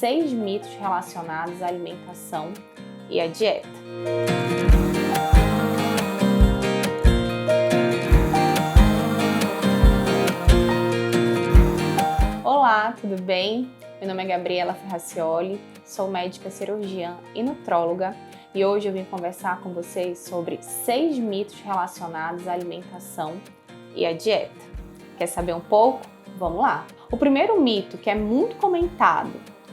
6 mitos relacionados à alimentação e à dieta. Olá, tudo bem? Meu nome é Gabriela Ferracioli, sou médica cirurgiã e nutróloga e hoje eu vim conversar com vocês sobre 6 mitos relacionados à alimentação e à dieta. Quer saber um pouco? Vamos lá! O primeiro mito, que é muito comentado,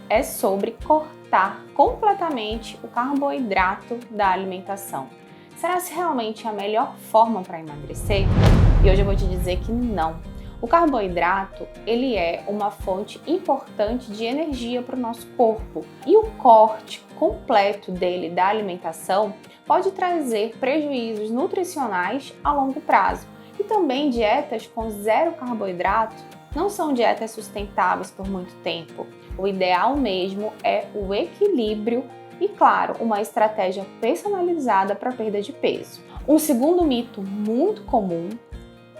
é sobre cortar completamente o carboidrato da alimentação. Será que realmente é a melhor forma para emagrecer? E hoje eu vou te dizer que não. O carboidrato, ele é uma fonte importante de energia para o nosso corpo e o corte completo dele da alimentação pode trazer prejuízos nutricionais a longo prazo. E também dietas com zero carboidrato não são dietas sustentáveis por muito tempo. O ideal mesmo é o equilíbrio e, claro, uma estratégia personalizada para perda de peso. Um segundo mito muito comum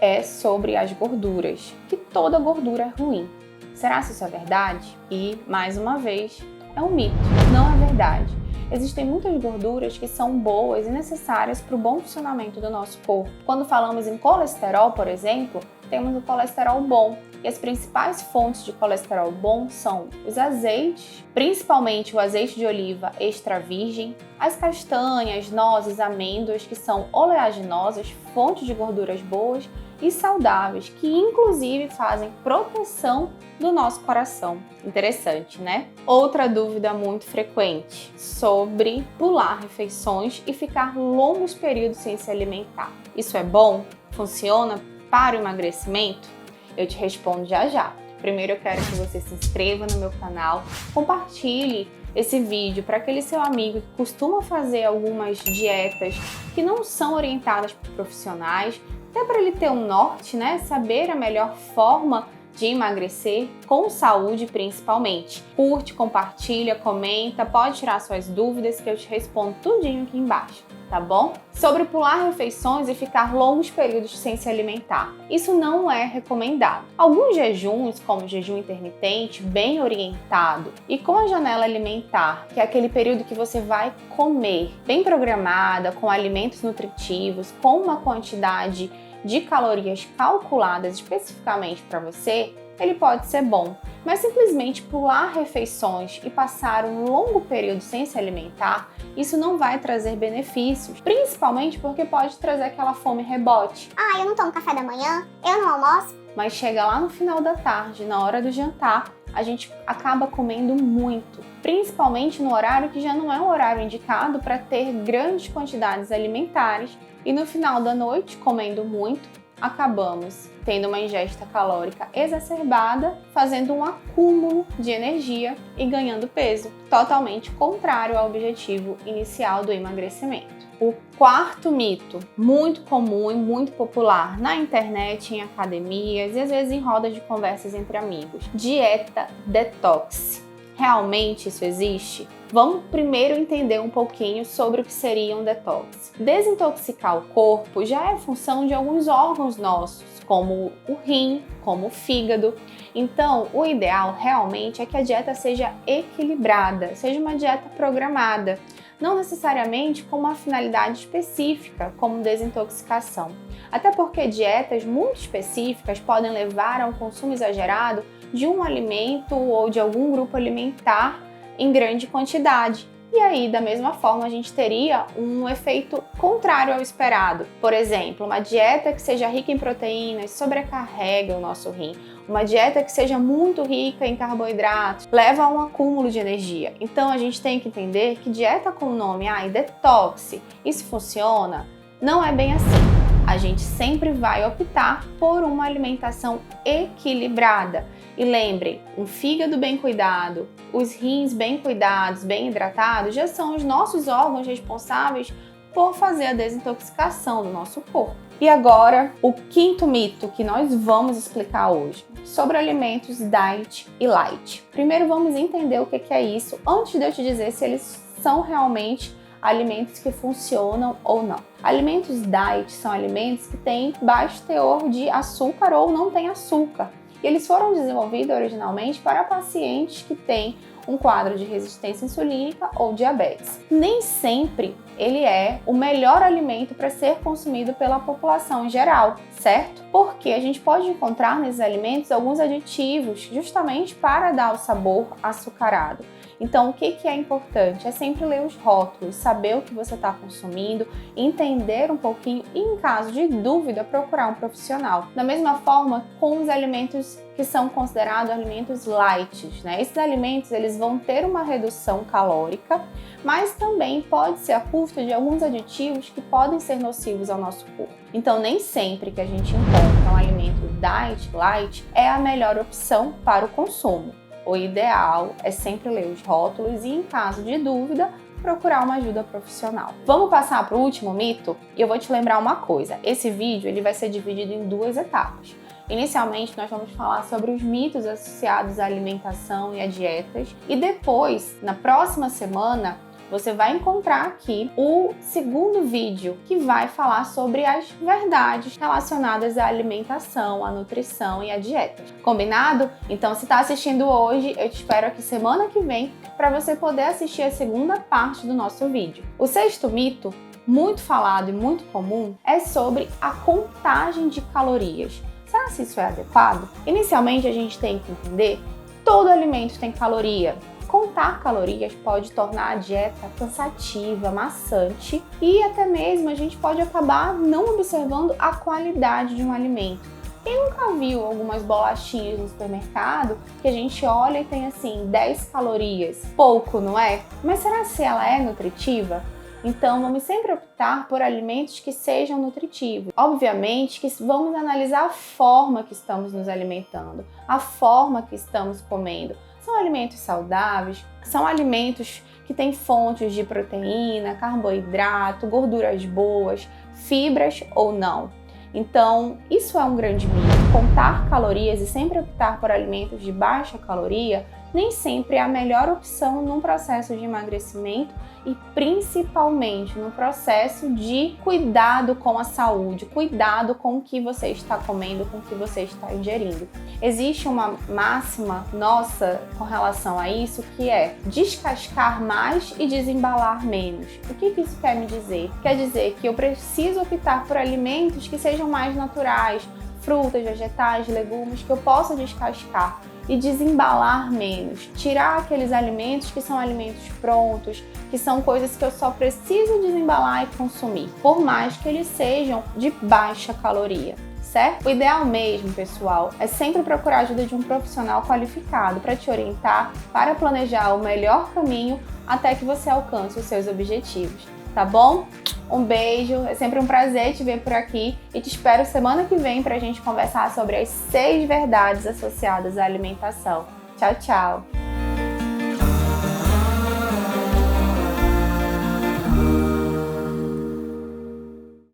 é sobre as gorduras, que toda gordura é ruim. Será que isso é verdade? E, mais uma vez, é um mito, não é verdade. Existem muitas gorduras que são boas e necessárias para o bom funcionamento do nosso corpo. Quando falamos em colesterol, por exemplo, temos o colesterol bom. E as principais fontes de colesterol bom são os azeites, principalmente o azeite de oliva extra virgem, as castanhas, nozes, amêndoas, que são oleaginosas, fontes de gorduras boas e saudáveis, que inclusive fazem proteção do nosso coração. Interessante, né? Outra dúvida muito frequente sobre pular refeições e ficar longos períodos sem se alimentar. Isso é bom? Funciona para o emagrecimento? Eu te respondo já já. Primeiro eu quero que você se inscreva no meu canal, compartilhe esse vídeo para aquele seu amigo que costuma fazer algumas dietas que não são orientadas por profissionais, até para ele ter um norte, né? Saber a melhor forma de emagrecer com saúde principalmente. Curte, compartilha, comenta, pode tirar suas dúvidas que eu te respondo tudinho aqui embaixo, tá bom? Sobre pular refeições e ficar longos períodos sem se alimentar. Isso não é recomendado. Alguns jejuns, como o jejum intermitente, bem orientado e com a janela alimentar, que é aquele período que você vai comer, bem programada, com alimentos nutritivos, com uma quantidade de calorias calculadas especificamente para você, ele pode ser bom. Mas simplesmente pular refeições e passar um longo período sem se alimentar, isso não vai trazer benefícios, principalmente porque pode trazer aquela fome rebote. Eu não tomo café da manhã, eu não almoço. Mas chega lá no final da tarde, na hora do jantar, a gente acaba comendo muito, principalmente no horário que já não é um horário indicado para ter grandes quantidades alimentares e no final da noite, comendo muito, acabamos tendo uma ingesta calórica exacerbada, fazendo um acúmulo de energia e ganhando peso, totalmente contrário ao objetivo inicial do emagrecimento. O quarto mito, muito comum e muito popular na internet, em academias e às vezes em rodas de conversas entre amigos: dieta detox. Realmente isso existe? Vamos primeiro entender um pouquinho sobre o que seria um detox. Desintoxicar o corpo já é função de alguns órgãos nossos, como o rim, como o fígado. Então, o ideal realmente é que a dieta seja equilibrada, seja uma dieta programada, não necessariamente com uma finalidade específica, como desintoxicação. Até porque dietas muito específicas podem levar a um consumo exagerado de um alimento ou de algum grupo alimentar em grande quantidade. E aí, da mesma forma, a gente teria um efeito contrário ao esperado. Por exemplo, uma dieta que seja rica em proteínas sobrecarrega o nosso rim. Uma dieta que seja muito rica em carboidratos leva a um acúmulo de energia. Então, a gente tem que entender que dieta com o nome detox, isso funciona? Não é bem assim. A gente sempre vai optar por uma alimentação equilibrada. E lembrem, um fígado bem cuidado, os rins bem cuidados, bem hidratados, já são os nossos órgãos responsáveis por fazer a desintoxicação do nosso corpo. E agora, o quinto mito que nós vamos explicar hoje, sobre alimentos diet e light. Primeiro vamos entender o que é isso, antes de eu te dizer se eles são realmente alimentos que funcionam ou não. Alimentos diet são alimentos que têm baixo teor de açúcar ou não têm açúcar. E eles foram desenvolvidos originalmente para pacientes que têm um quadro de resistência insulínica ou diabetes. Nem sempre ele é o melhor alimento para ser consumido pela população em geral, certo? Porque a gente pode encontrar nesses alimentos alguns aditivos justamente para dar o sabor açucarado. Então, o que é importante? É sempre ler os rótulos, saber o que você está consumindo, entender um pouquinho e, em caso de dúvida, procurar um profissional. Da mesma forma, com os alimentos que são considerados alimentos light, né? Esses alimentos eles vão ter uma redução calórica, mas também pode ser a custa de alguns aditivos que podem ser nocivos ao nosso corpo. Então, nem sempre que a gente encontra um alimento diet light é a melhor opção para o consumo. O ideal é sempre ler os rótulos e, em caso de dúvida, procurar uma ajuda profissional. Vamos passar para o último mito? E eu vou te lembrar uma coisa. Esse vídeo ele vai ser dividido em 2 etapas. Inicialmente, nós vamos falar sobre os mitos associados à alimentação e a dietas. E depois, na próxima semana, você vai encontrar aqui o segundo vídeo que vai falar sobre as verdades relacionadas à alimentação, à nutrição e à dieta. Combinado? Então, se está assistindo hoje, eu te espero aqui semana que vem para você poder assistir a segunda parte do nosso vídeo. O 6º mito, muito falado e muito comum, é sobre a contagem de calorias. Será que isso é adequado? Inicialmente, a gente tem que entender que todo alimento tem caloria. Contar calorias pode tornar a dieta cansativa, maçante e até mesmo a gente pode acabar não observando a qualidade de um alimento. Quem nunca viu algumas bolachinhas no supermercado que a gente olha e tem assim 10 calorias? Pouco, não é? Mas será que ela é nutritiva? Então, vamos sempre optar por alimentos que sejam nutritivos. Obviamente que vamos analisar a forma que estamos nos alimentando, a forma que estamos comendo. São alimentos saudáveis, são alimentos que têm fontes de proteína, carboidrato, gorduras boas, fibras ou não. Então, isso é um grande mito. Contar calorias e sempre optar por alimentos de baixa caloria nem sempre é a melhor opção num processo de emagrecimento e principalmente no processo de cuidado com a saúde, cuidado com o que você está comendo, com o que você está ingerindo. Existe uma máxima nossa com relação a isso que é descascar mais e desembalar menos. O que isso quer me dizer? Quer dizer que eu preciso optar por alimentos que sejam mais naturais, frutas, vegetais, legumes que eu possa descascar e desembalar menos, tirar aqueles alimentos que são alimentos prontos, que são coisas que eu só preciso desembalar e consumir, por mais que eles sejam de baixa caloria, certo? O ideal mesmo, pessoal, é sempre procurar a ajuda de um profissional qualificado para te orientar, para planejar o melhor caminho até que você alcance os seus objetivos, tá bom? Um beijo, é sempre um prazer te ver por aqui e te espero semana que vem para a gente conversar sobre as 6 verdades associadas à alimentação. Tchau, tchau!